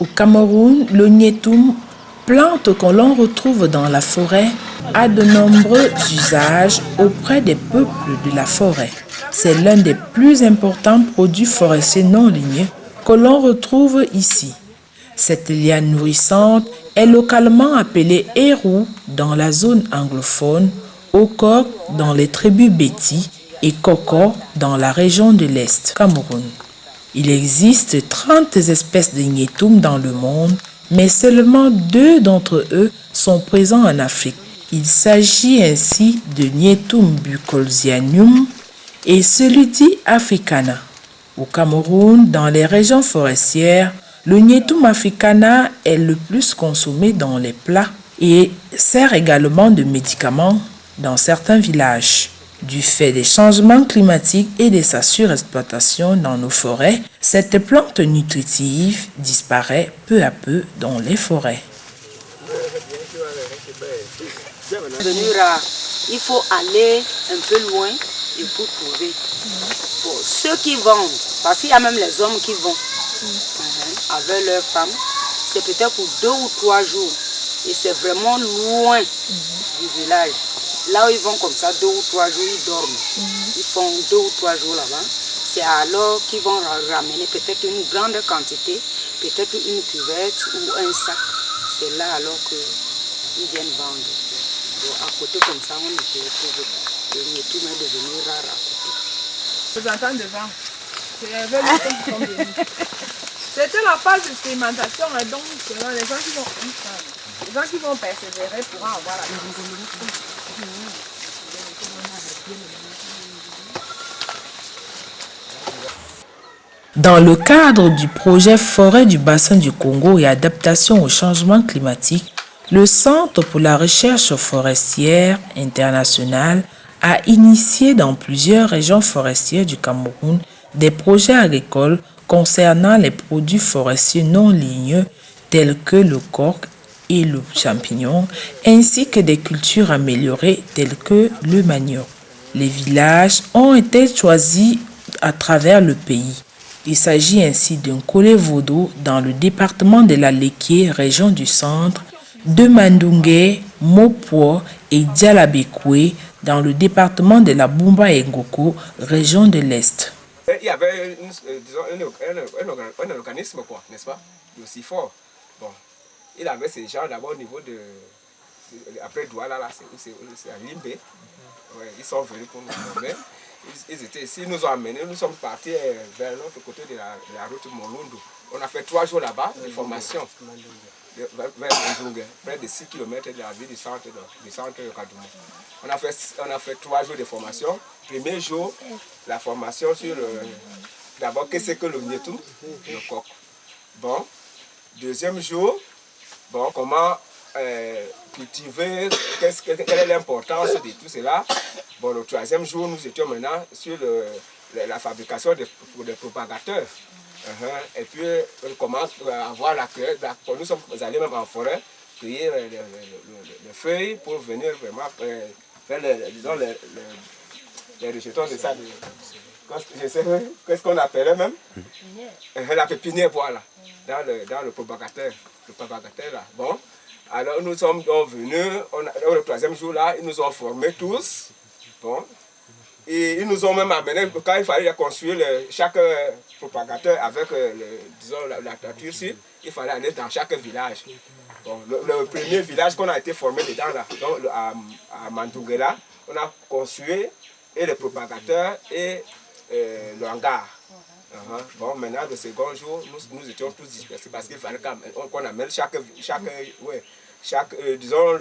Au Cameroun, le Gnétoum, plante que l'on retrouve dans la forêt, a de nombreux usages auprès des peuples de la forêt. C'est l'un des plus importants produits forestiers non ligneux que l'on retrouve ici. Cette liane nourrissante est localement appelée hérou dans la zone anglophone, okok dans les tribus Béti et koko dans la région de l'Est, Cameroun. Il existe 30 espèces de Gnétoum dans le monde, mais seulement 2 d'entre eux sont présents en Afrique. Il s'agit ainsi de Gnétoum bucolianum et Seleuthis africana. Au Cameroun, dans les régions forestières, le Gnétoum africana est le plus consommé dans les plats et sert également de médicament dans certains villages. Du fait des changements climatiques et de sa surexploitation dans nos forêts, cette plante nutritive disparaît peu à peu dans les forêts. Il faut aller un peu loin et pour trouver. Pour ceux qui vendent, parce qu'il y a même les hommes qui vont avec leurs femmes, c'est peut-être pour 2 ou 3 jours. Et c'est vraiment loin du village. Là où ils vont comme ça 2 ou 3 jours, ils dorment. Ils font 2 ou 3 jours là-bas. C'est alors qu'ils vont ramener peut-être une grande quantité, peut-être une cuvette ou un sac. C'est là alors qu'ils viennent vendre. Donc, à côté comme ça, on ne peut trouver pas. Le Gnétoum est devenu rare à côté. Vous entendez devant. C'était la phase d'expérimentation, et donc les gens qui vont persévérer pourront avoir la Dans le cadre du projet Forêt du bassin du Congo et adaptation au changement climatique, le Centre pour la recherche forestière internationale a initié dans plusieurs régions forestières du Cameroun des projets agricoles concernant les produits forestiers non ligneux tels que le coq et le champignon, ainsi que des cultures améliorées telles que le manioc. Les villages ont été choisis à travers le pays. Il s'agit ainsi d'un Kolé-Vodo dans le département de la Léké, région du centre, de Mandungé, Mopo et Dialabekoué dans le département de la Bumba et Ngoko, région de l'Est. Il y avait un organisme, quoi, n'est-ce pas? Le CIFOR. Bon, il avait ces gens d'abord au niveau de. Après Douala, là, c'est à Limbé. Ouais, ils sont venus pour nous former. Ils étaient ici, ils nous ont amenés, nous sommes partis vers l'autre côté de la route Molundu. On a fait 3 jours là-bas de formation. Vers Mandungue, près de 6 km de la ville du centre de Kadoumou. On a fait 3 jours de formation. Premier jour, la formation sur d'abord qu'est-ce que le Gnétoum, le coq. Bon, deuxième jour, bon, comment cultiver, quelle est l'importance de tout cela. Bon, le troisième jour, nous étions maintenant sur la fabrication des propagateurs. Et puis, comment avoir la cueille. Nous sommes allés même en forêt, cueillir les feuilles pour venir vraiment faire les rejetons de ça. Je sais, qu'est-ce qu'on appelait même la pépinière, voilà, dans le propagateur. Le propagateur là. Bon, alors nous sommes venus, le troisième jour là, ils nous ont formés tous. Bon, et ils nous ont même amené, quand il fallait construire chaque propagateur avec la toiture ici, il fallait aller dans chaque village. Bon, le premier village qu'on a été formé dedans, là, donc, à Mandungela, on a construit et les propagateurs et le hangar. Bon, maintenant, le second jour, nous étions tous dispersés parce qu'il fallait qu'on amène disons,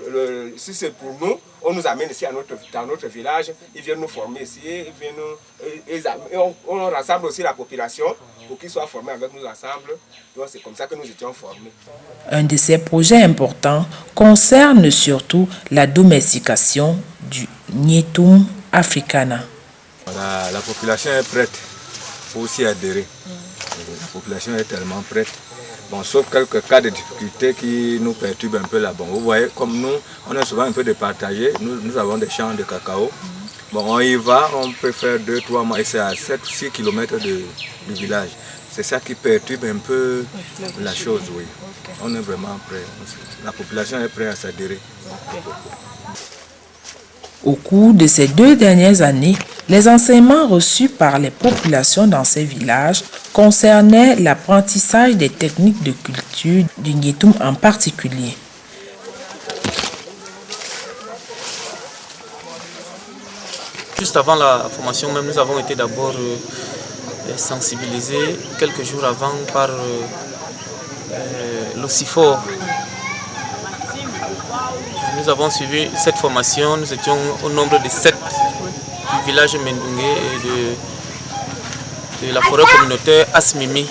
si c'est pour nous, on nous amène ici dans notre village, ils viennent nous former ici, on rassemble aussi la population pour qu'ils soient formés avec nous ensemble. Donc c'est comme ça que nous étions formés. Un de ces projets importants concerne surtout la domestication du Gnétoum africana. La population est prête pour s'y adhérer. La population est tellement prête. Bon, sauf quelques cas de difficultés qui nous perturbent un peu là. Bon, vous voyez, comme nous, on est souvent un peu départagés. Nous avons des champs de cacao. Bon, on y va, on peut faire 2-3 mois et c'est à 7-6 km du village. c'est ça qui perturbe un peu la chose, oui. On est vraiment prêt. La population est prête à s'adhérer. Au cours de ces 2 dernières années, les enseignements reçus par les populations dans ces villages concernaient l'apprentissage des techniques de culture du Ngetoum en particulier. Juste avant la formation même, nous avons été d'abord sensibilisés quelques jours avant par l'OCIFOR. Nous avons suivi cette formation, nous étions au nombre de 7 du village Mendungé et de la forêt communautaire Asmimi.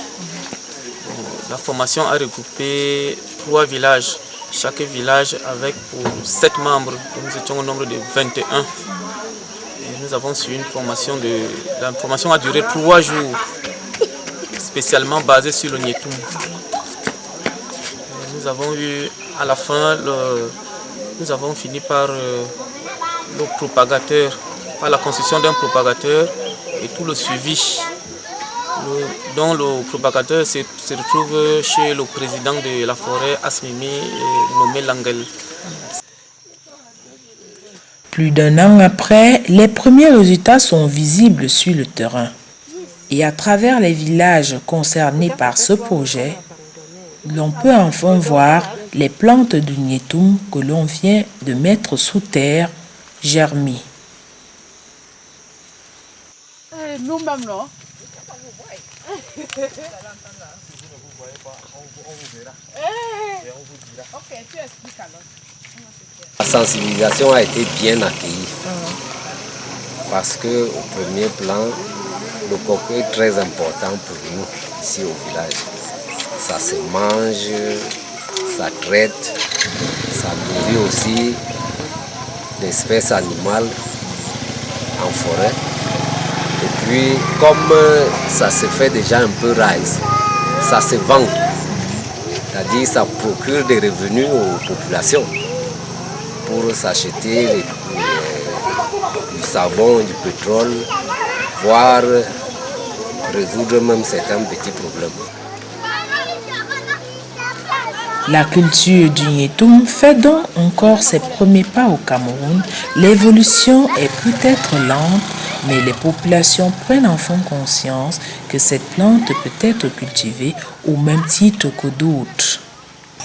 La formation a regroupé 3 villages, chaque village avec pour 7 membres. Nous étions au nombre de 21. Nous avons suivi une formation. La formation a duré 3 jours, spécialement basée sur le Ngetoum. Nous avons eu à la fin, nous avons fini par le propagateur, par la construction d'un propagateur et tout le suivi. Dont le propagateur se retrouve chez le président de la forêt Asmimi, nommé Langel. Plus d'1 an après, les premiers résultats sont visibles sur le terrain. Et à travers les villages concernés par ce projet, l'on peut enfin voir les plantes du Ngetoum que l'on vient de mettre sous terre germer. Nous-mêmes, non? La sensibilisation a été bien accueillie parce que au premier plan, le coco est très important pour nous ici au village. Ça se mange, ça traite, ça nourrit aussi l'espèce animale en forêt. Et puis, comme ça se fait déjà un peu rise, ça se vend. C'est-à-dire ça procure des revenus aux populations pour s'acheter du savon, du pétrole, voire résoudre même certains petits problèmes. La culture du Ngetoum fait donc encore ses premiers pas au Cameroun. L'évolution est peut-être lente, mais les populations prennent enfin conscience que cette plante peut être cultivée au même titre que d'autres.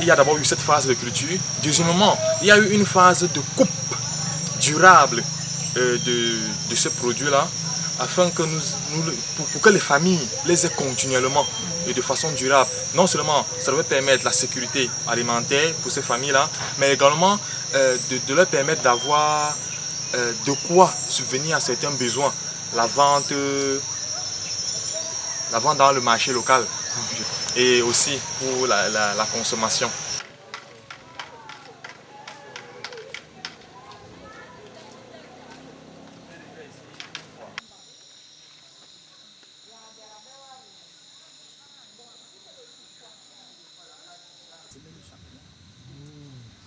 Il y a d'abord eu cette phase de culture. Deuxièmement, il y a eu une phase de coupe durable de ce produit-là, afin que pour que les familles les aient continuellement et de façon durable. Non seulement ça devait permettre la sécurité alimentaire pour ces familles-là, mais également de leur permettre d'avoir de quoi subvenir à certains besoins. La vente dans le marché local et aussi pour la consommation.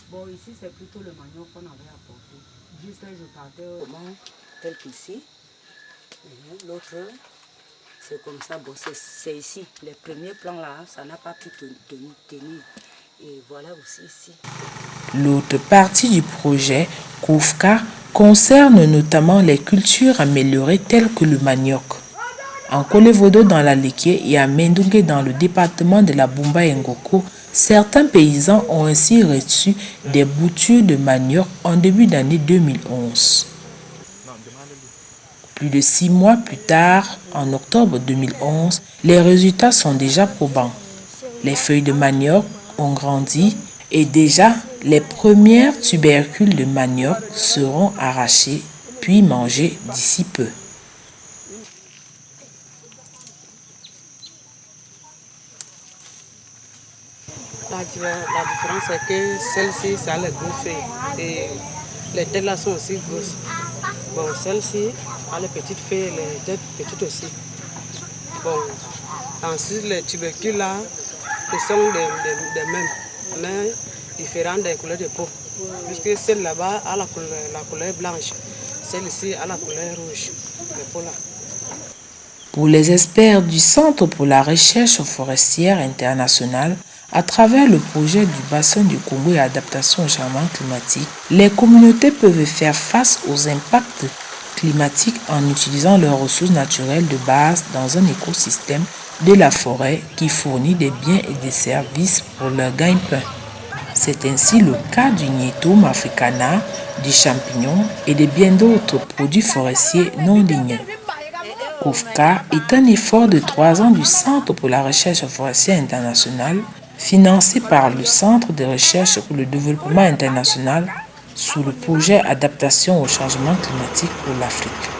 Bon, ici, c'est plutôt le manioc qu'on avait apporté. Juste, je partais au main, tel qu'ici. L'autre, c'est comme ça. Bon, c'est ici. Les premiers plans là, ça n'a pas pu tenir. Et voilà aussi ici. L'autre partie du projet, Koufka, concerne notamment les cultures améliorées telles que le manioc. En Kolevodo dans la Liké et à Mendungé dans le département de la Bumba et Ngoko, certains paysans ont ainsi reçu des boutures de manioc en début d'année 2011. Plus de 6 mois plus tard, en octobre 2011, les résultats sont déjà probants. Les feuilles de manioc ont grandi et déjà les premières tubercules de manioc seront arrachées puis mangées d'ici peu. La différence est que celle-ci, ça a les grosses feuilles et les têtes là sont aussi grosses. Bon, celle-ci a les petites feuilles, les têtes petites aussi. Bon, ensuite les tubercules là, ils sont des mêmes, mais différents des couleurs de peau. Puisque celle là-bas a la couleur blanche, celle-ci a la couleur rouge, les peaux là. Pour les experts du Centre pour la recherche forestière internationale, à travers le projet du bassin du Congo et adaptation au changement climatique, les communautés peuvent faire face aux impacts climatiques en utilisant leurs ressources naturelles de base dans un écosystème de la forêt qui fournit des biens et des services pour leur gagne-pain. C'est ainsi le cas du Gnetum africana, du champignon et de bien d'autres produits forestiers non ligneux. COFCA est un effort de 3 ans du Centre pour la recherche forestière internationale, financé par le Centre de recherche pour le développement international sous le projet Adaptation au changement climatique pour l'Afrique.